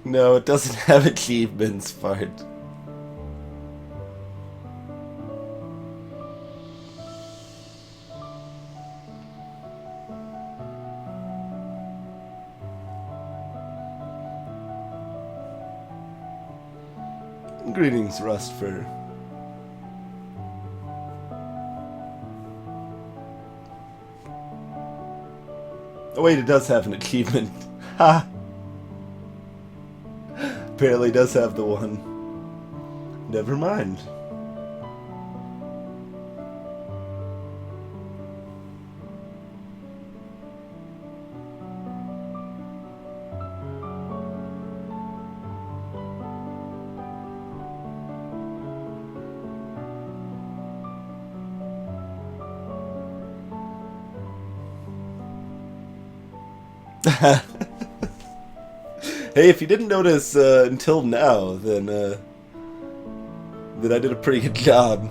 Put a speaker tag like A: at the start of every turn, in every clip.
A: No, it doesn't have achievements part. Greetings, Rustfur. Oh wait, it does have an achievement. Ha! Apparently does have the one. Never mind. Hey, if you didn't notice until now, then I did a pretty good job.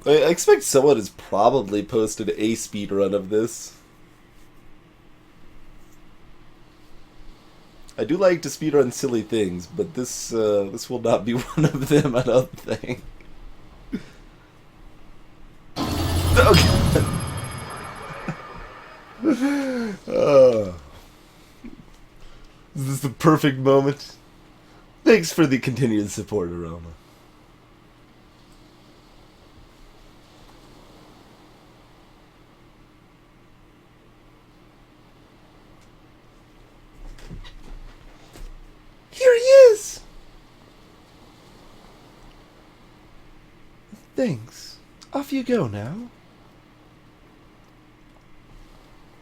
A: I expect someone has probably posted a speedrun of this. I do like to speedrun silly things, but this will not be one of them, I don't think. Okay. Is this the perfect moment? Thanks for the continued support, Aroma. Here he is! Thanks. Off you go now.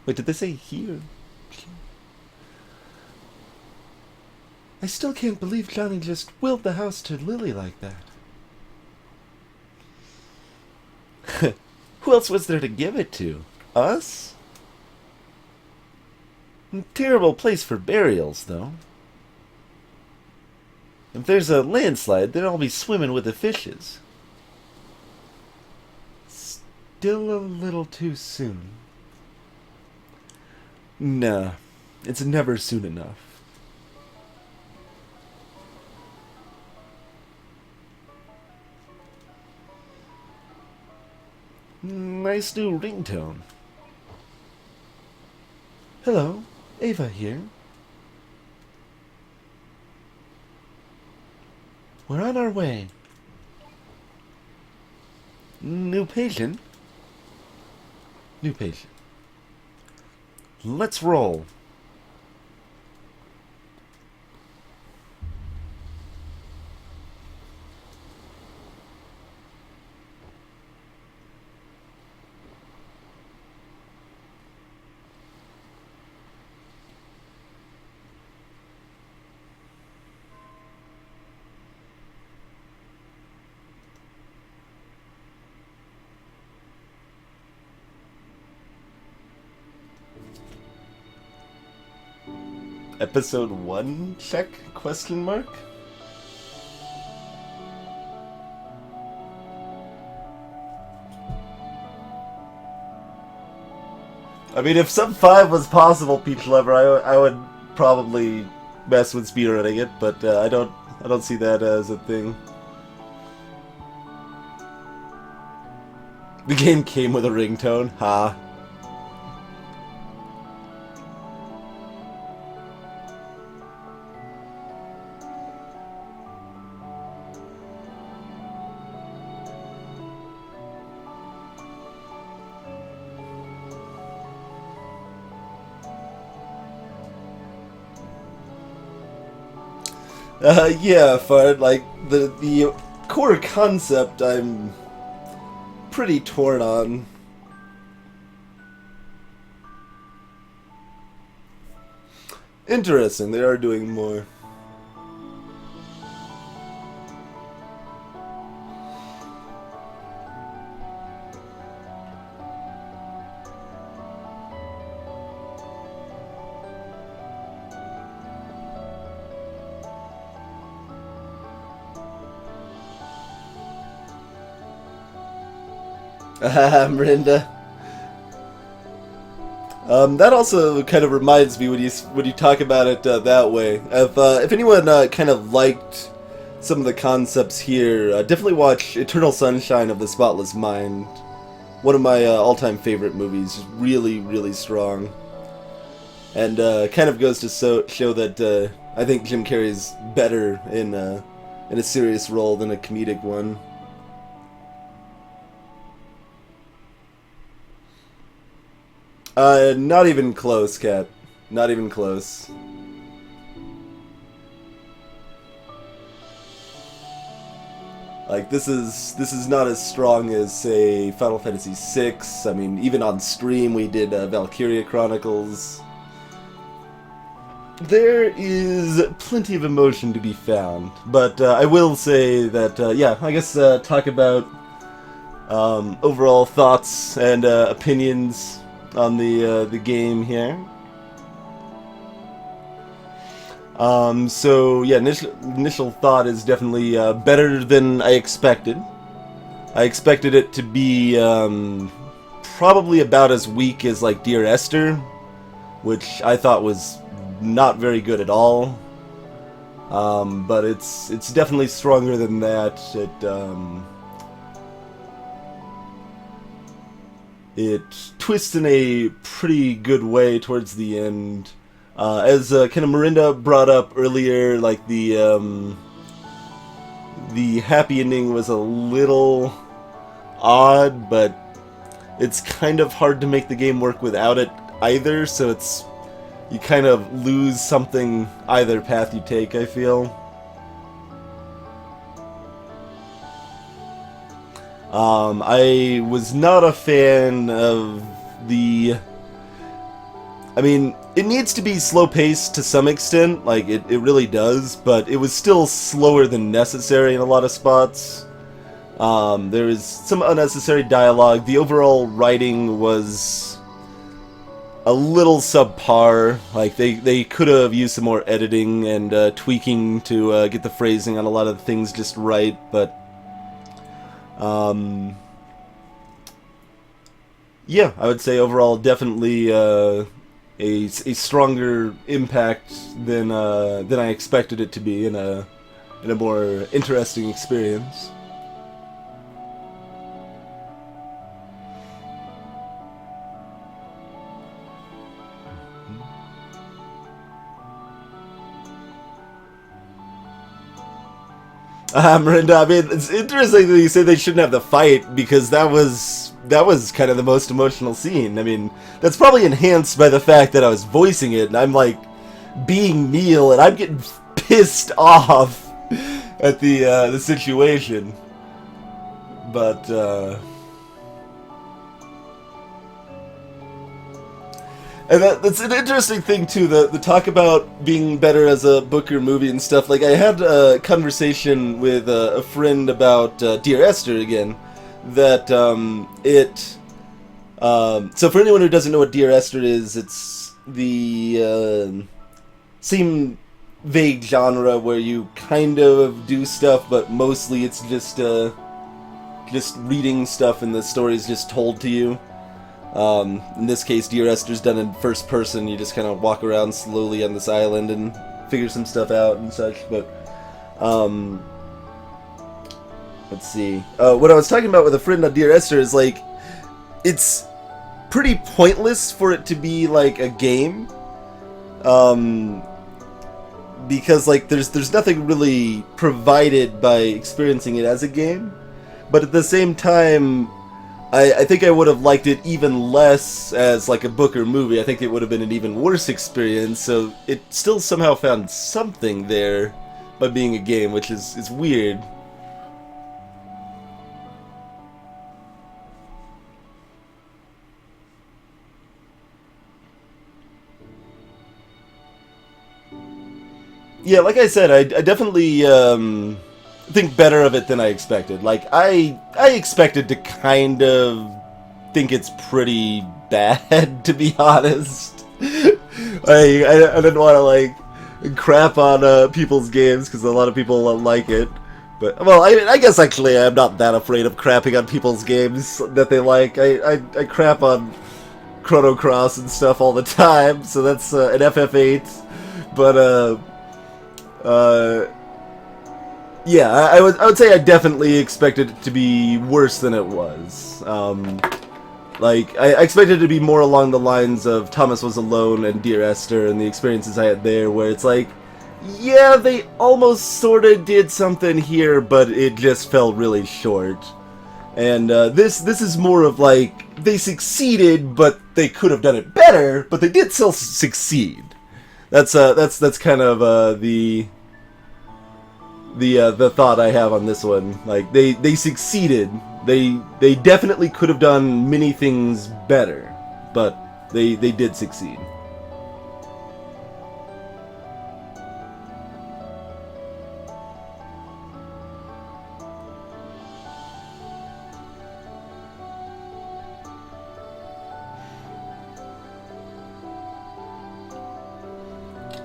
A: Wait, did they say here? I still can't believe Johnny just willed the house to Lily like that. Who else was there to give it to? Us? Terrible place for burials, though. If there's a landslide, then I'll be swimming with the fishes. Still a little too soon. Nah, it's never soon enough. Nice new ringtone. Hello, Ava here. We're on our way. New patient? New patient. Let's roll. Episode 1 check? Question mark? I mean, if sub 5 was possible, Peach Lover, I would probably mess with speedrunning it, but I don't see that as a thing. The game came with a ringtone, ha. Yeah, Fard, like, the core concept I'm pretty torn on. Interesting, they are doing more. Miranda. That also kind of reminds me when you talk about it that way. If anyone kind of liked some of the concepts here, definitely watch Eternal Sunshine of the Spotless Mind. One of my all-time favorite movies. Really, really strong. And kind of goes to show that I think Jim Carrey's better in a serious role than a comedic one. Not even close, Kat. Not even close. Like, this is not as strong as, say, Final Fantasy VI. I mean, even on stream we did Valkyria Chronicles. There is plenty of emotion to be found, but I will say that, yeah, I guess talk about overall thoughts and opinions on the game here. So yeah, initial thought is definitely better than I expected. I expected it to be probably about as weak as like Dear Esther, which I thought was not very good at all. But it's definitely stronger than that. It twists in a pretty good way towards the end. As kind of Miranda brought up earlier, like the happy ending was a little odd, but it's kind of hard to make the game work without it either, so you kind of lose something either path you take, I feel. I was not a fan of I mean, it needs to be slow-paced to some extent, like, it really does, but it was still slower than necessary in a lot of spots. There was some unnecessary dialogue. The overall writing was a little subpar. Like, they could have used some more editing and tweaking to get the phrasing on a lot of things just right, but yeah, I would say overall definitely a stronger impact than I expected it to be in a more interesting experience. Miranda, I mean, it's interesting that you say they shouldn't have the fight, because that was kind of the most emotional scene. I mean, that's probably enhanced by the fact that I was voicing it, and I'm like being Neil, and I'm getting pissed off at the situation. But and that's an interesting thing too. The talk about being better as a book or movie and stuff. Like, I had a conversation with a friend about Dear Esther again. That so for anyone who doesn't know what Dear Esther is, it's the same vague genre where you kind of do stuff, but mostly it's just reading stuff and the story's just told to you. In this case, Dear Esther's done in first person. You just kind of walk around slowly on this island and figure some stuff out and such. But let's see. What I was talking about with a friend on Dear Esther is, like, it's pretty pointless for it to be like a game, because like there's nothing really provided by experiencing it as a game. But at the same time, I think I would have liked it even less as like a book or movie. I think it would have been an even worse experience. So it still somehow found something there by being a game, which is weird. Yeah, like I said, I definitely think better of it than I expected. Like, I expected to kind of think it's pretty bad, to be honest. I didn't want to, like, crap on people's games, because a lot of people like it. But, well, I guess actually I'm not that afraid of crapping on people's games that they like. I crap on Chrono Cross and stuff all the time, so that's an FF8. But, yeah, I would say I definitely expected it to be worse than it was. Like, I expected it to be more along the lines of Thomas Was Alone and Dear Esther and the experiences I had there, where it's like, yeah, they almost sort of did something here, but it just fell really short. And this is more of like, they succeeded, but they could have done it better, but they did still succeed. That's kind of the thought I have on this one. Like, they succeeded. They definitely could have done many things better, but they did succeed.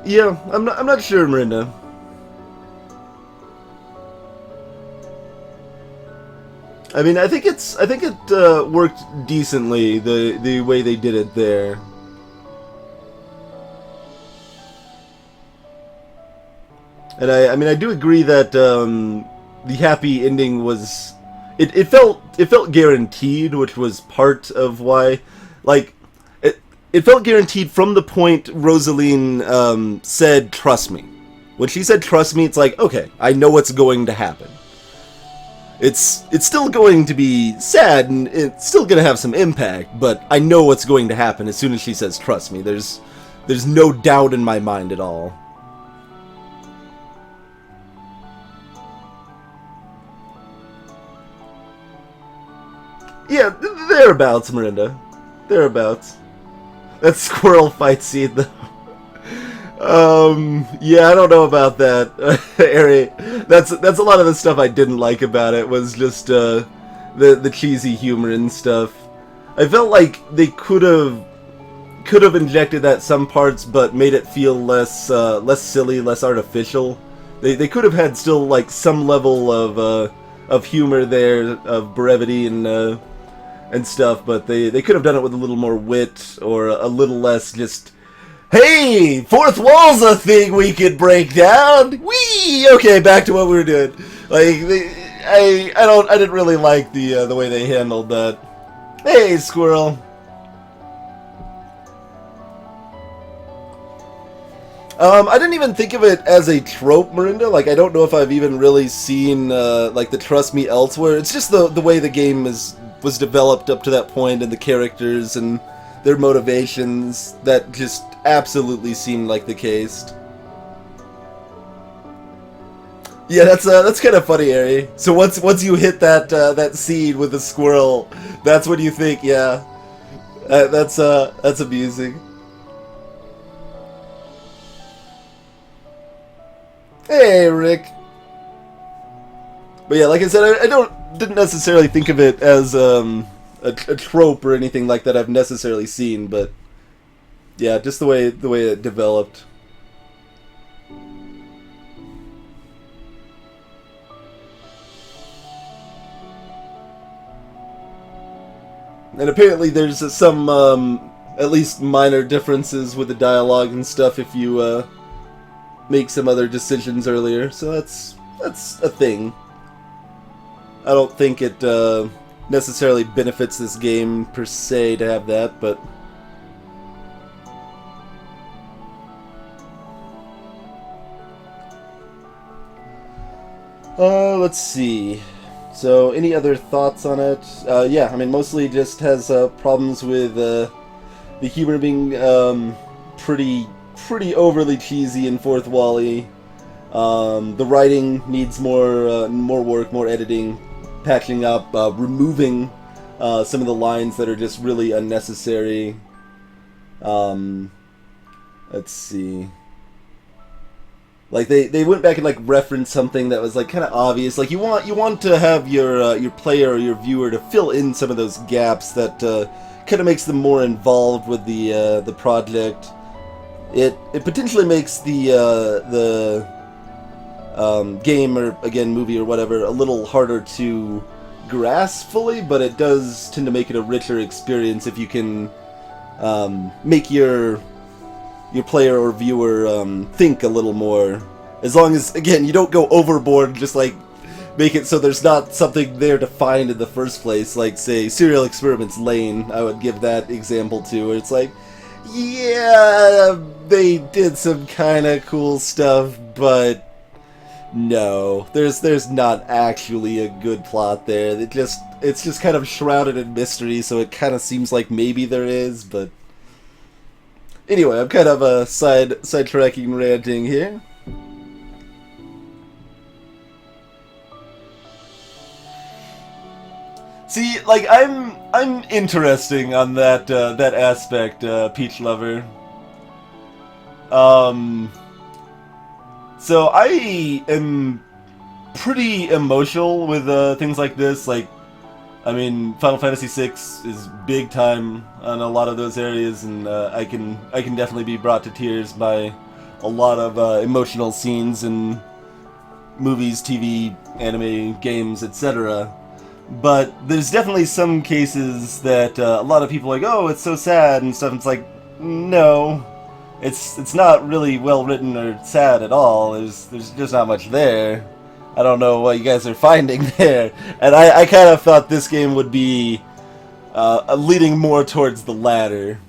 A: Yeah, I'm not sure, Miranda. I mean, I think it worked decently, the way they did it there. And I mean, I do agree that the happy ending was, it felt guaranteed, which was part of why, like, it felt guaranteed from the point Rosaline said, "Trust me." When she said, "Trust me," it's like, okay, I know what's going to happen. It's still going to be sad, and it's still going to have some impact, but I know what's going to happen as soon as she says, "Trust me." There's no doubt in my mind at all. Yeah, thereabouts, Miranda. Thereabouts. That squirrel fight scene, though. Yeah, I don't know about that, Ari. That's a lot of the stuff I didn't like about it, was just, the cheesy humor and stuff. I felt like they could have injected that some parts, but made it feel less silly, less artificial. They could have had still, like, some level of humor there, of brevity and stuff, but they could have done it with a little more wit, or a little less just, hey, fourth wall's a thing we could break down. Whee! Okay, back to what we were doing. Like, I didn't really like the way they handled that. Hey, squirrel. I didn't even think of it as a trope, Miranda. Like, I don't know if I've even really seen like the Trust Me elsewhere. It's just the way the game was developed up to that point, and the characters and their motivations that just absolutely seemed like the case. Yeah, that's kind of funny, Ari. So once you hit that seed with the squirrel, that's what you think. Yeah, that's amusing. Hey, Rick. But yeah, like I said, I didn't necessarily think of it as a trope or anything like that I've necessarily seen, but yeah, just the way it developed. And apparently there's some at least minor differences with the dialogue and stuff if you make some other decisions earlier, so that's a thing. I don't think it necessarily benefits this game per se to have that, but let's see. So, any other thoughts on it? Yeah, I mean, mostly just has problems with the humor being pretty overly cheesy and fourth wall-y. The writing needs more work, more editing, patching up, removing some of the lines that are just really unnecessary. Let's see. Like they went back and like referenced something that was like kind of obvious. Like you want to have your player or your viewer to fill in some of those gaps that kind of makes them more involved with the project. It potentially makes the game or again movie or whatever a little harder to grasp fully, but it does tend to make it a richer experience if you can make your player or viewer think a little more. As long as, again, you don't go overboard and just, like, make it so there's not something there to find in the first place. Like, say, Serial Experiments Lane, I would give that example to, where it's like, yeah, they did some kind of cool stuff, but no, there's not actually a good plot there. It's just kind of shrouded in mystery, so it kind of seems like maybe there is, but anyway, I'm kind of sidetracking, ranting here. See, like I'm interesting on that aspect, Peach Lover. So I am pretty emotional with things like this. Like, I mean, Final Fantasy VI is big time on a lot of those areas, and I can definitely be brought to tears by a lot of emotional scenes in movies, TV, anime, games, etc. But there's definitely some cases that a lot of people are like, oh, it's so sad and stuff. And it's like, no, it's not really well written or sad at all. There's just not much there. I don't know what you guys are finding there. And I kind of thought this game would be leading more towards the latter.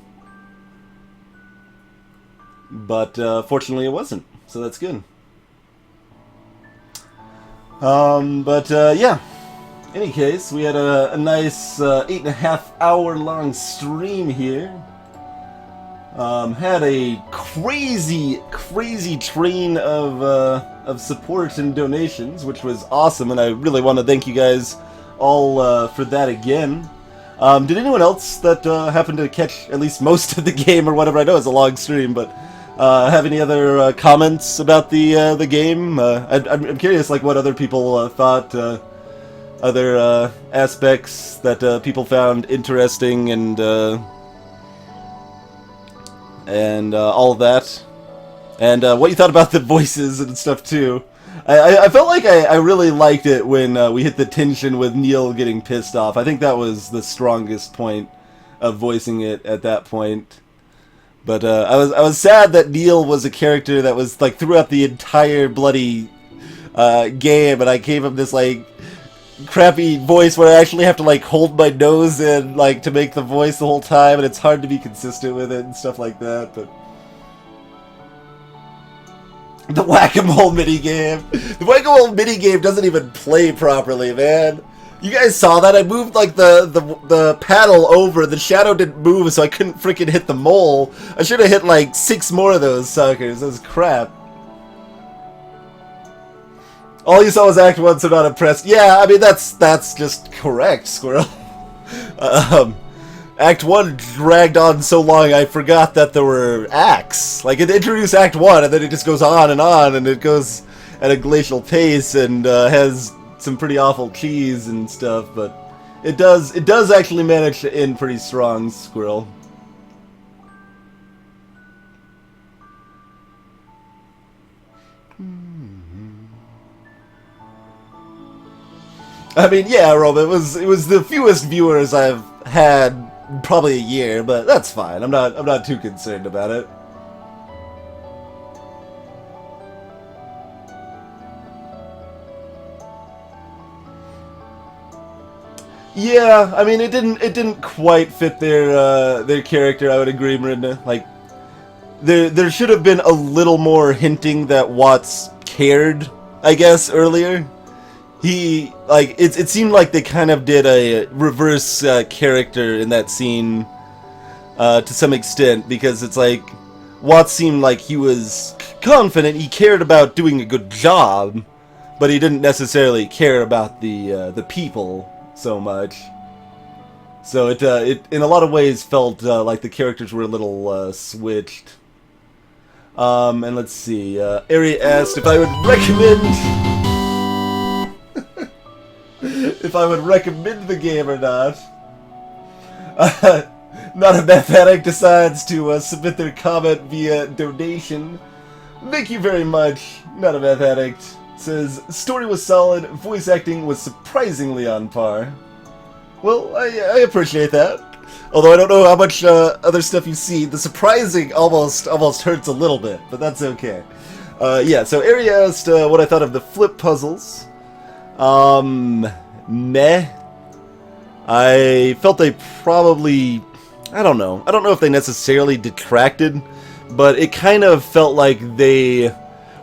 A: But fortunately it wasn't, so that's good. Yeah. In any case, we had a nice 8.5 hour long stream here. Had a crazy train of support and donations, which was awesome, and I really want to thank you guys all for that again. Did anyone else that happened to catch at least most of the game or whatever? I know it's a long stream, but have any other comments about the game? I'm curious, like, what other people thought. Other aspects that people found interesting and all of that, and what you thought about the voices and stuff too. I felt like I really liked it when we hit the tension with Neil getting pissed off. I think that was the strongest point of voicing it at that point. But I was sad that Neil was a character that was like throughout the entire bloody game, and I gave him this like crappy voice where I actually have to like hold my nose in like to make the voice the whole time, and it's hard to be consistent with it and stuff like that. But the whack-a-mole minigame, the whack-a-mole minigame doesn't even play properly, man. You guys saw that? I moved like the paddle over, the shadow didn't move, so I couldn't freaking hit the mole. I should have hit like 6 more of those suckers. That was crap. All you saw was Act 1, so not impressed. Yeah, I mean, that's just correct, Squirrel. Act 1 dragged on so long, I forgot that there were acts. Like, it introduced Act 1, and then it just goes on, and it goes at a glacial pace, and has some pretty awful cheese and stuff, but it does actually manage to end pretty strong, Squirrel. I mean, yeah, Rob, it was the fewest viewers I've had probably a year, but that's fine. I'm not too concerned about it. Yeah, I mean, it didn't quite fit their character. I would agree, Marinda. Like, there should have been a little more hinting that Watts cared, I guess, earlier. It seemed like they kind of did a reverse character in that scene to some extent, because it's like Watts seemed like he was confident, he cared about doing a good job, but he didn't necessarily care about the people so much. So it in a lot of ways felt like the characters were a little switched. And let's see. Ari asked if I would recommend if I would recommend the game or not. Not a mathematic decides to submit their comment via donation. Thank you very much. Not a math addict says story was solid, voice acting was surprisingly on par. Well, I appreciate that. Although I don't know how much other stuff you've seen. The surprising almost hurts a little bit, but that's okay. Yeah, so Ari asked what I thought of the flip puzzles. Meh. I felt they probably... I don't know. I don't know if they necessarily detracted, but it kind of felt like they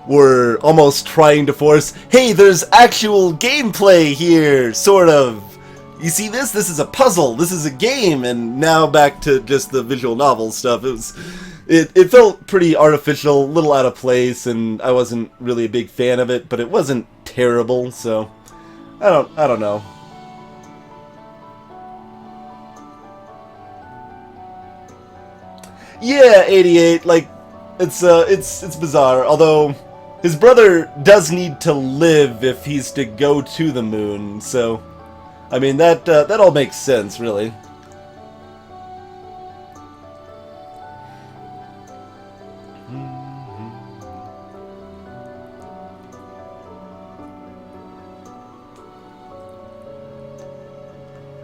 A: were almost trying to force, hey, there's actual gameplay here, sort of. You see this? This is a puzzle. This is a game. And now back to just the visual novel stuff. It felt pretty artificial, a little out of place, and I wasn't really a big fan of it, but it wasn't terrible, so I don't know. Yeah, 88, like, it's bizarre, although his brother does need to live if he's to go to the moon, so, I mean, that all makes sense, really.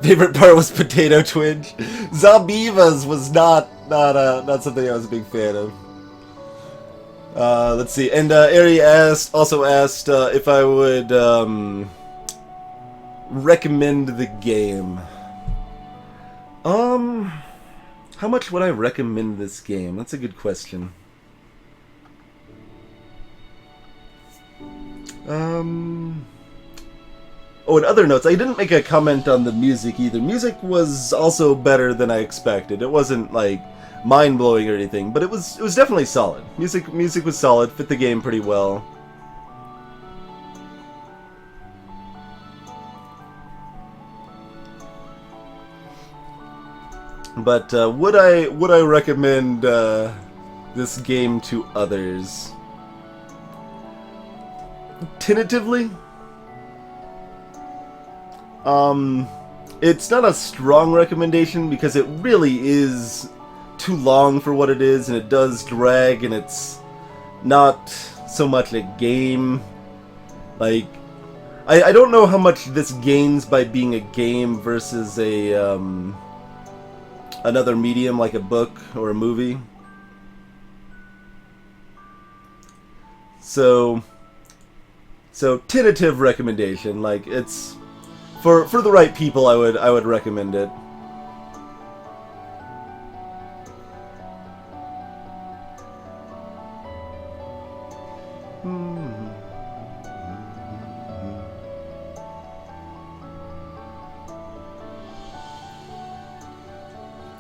A: Favorite part was Potato Twinge. Zombivas was not something I was a big fan of. Let's see, and Ari also asked if I would recommend the game. How much would I recommend this game? That's a good question. Oh, and other notes, I didn't make a comment on the music either. Music was also better than I expected. It wasn't, like, mind-blowing or anything, but it was definitely solid. Music was solid, fit the game pretty well. But would I recommend this game to others? Tentatively? It's not a strong recommendation because it really is too long for what it is, and it does drag, and it's not so much a game. Like, I don't know how much this gains by being a game versus a another medium like a book or a movie. So tentative recommendation, like, it's for the right people, I would recommend it.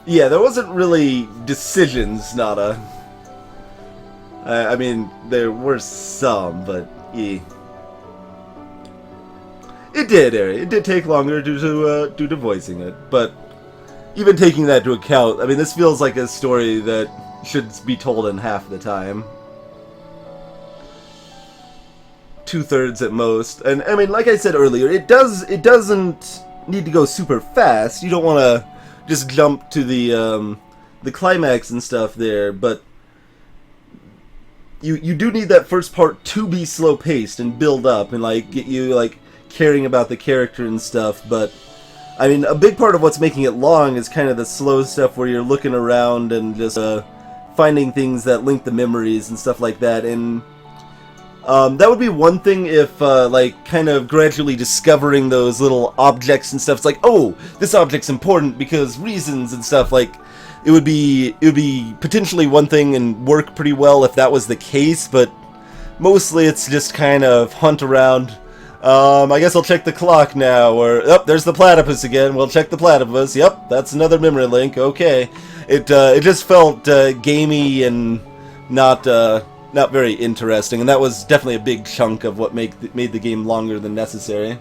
A: Yeah, there wasn't really decisions, Nada. I mean, there were some, but yeah. It did, Ari. It did take longer due to voicing it, but even taking that into account, I mean, this feels like a story that should be told in half the time. 2/3 at most. And I mean, like I said earlier, it doesn't need to go super fast. You don't want to just jump to the climax and stuff there, but you do need that first part to be slow paced and build up and like get you like caring about the character and stuff. But I mean, a big part of what's making it long is kind of the slow stuff where you're looking around and just finding things that link the memories and stuff like that. And that would be one thing if, like, kind of gradually discovering those little objects and stuff. It's like, oh, this object's important because reasons and stuff. Like, it would be potentially one thing and work pretty well if that was the case. But mostly it's just kind of hunt around. I guess I'll check the clock now. Or, oh, there's the platypus again. We'll check the platypus. Yep, that's another memory link. Okay. It just felt gamey and not very interesting, and that was definitely a big chunk of what made the game longer than necessary.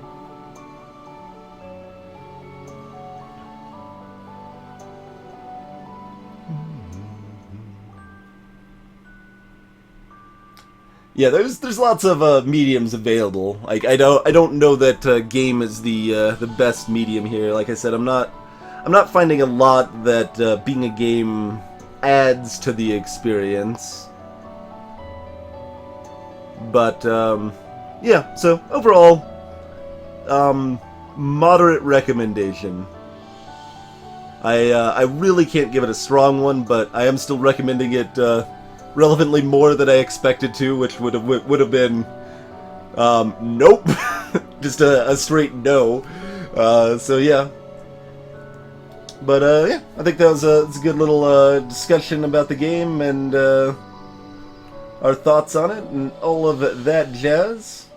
A: Yeah, there's lots of mediums available. Like I don't know that game is the best medium here. Like I said, I'm not finding a lot that being a game adds to the experience. But yeah, so overall, moderate recommendation. I really can't give it a strong one, but I am still recommending it relevantly more than I expected to, which would have been nope, just a straight no. So yeah. But yeah, I think that was it's a good little discussion about the game and our thoughts on it and all of that jazz.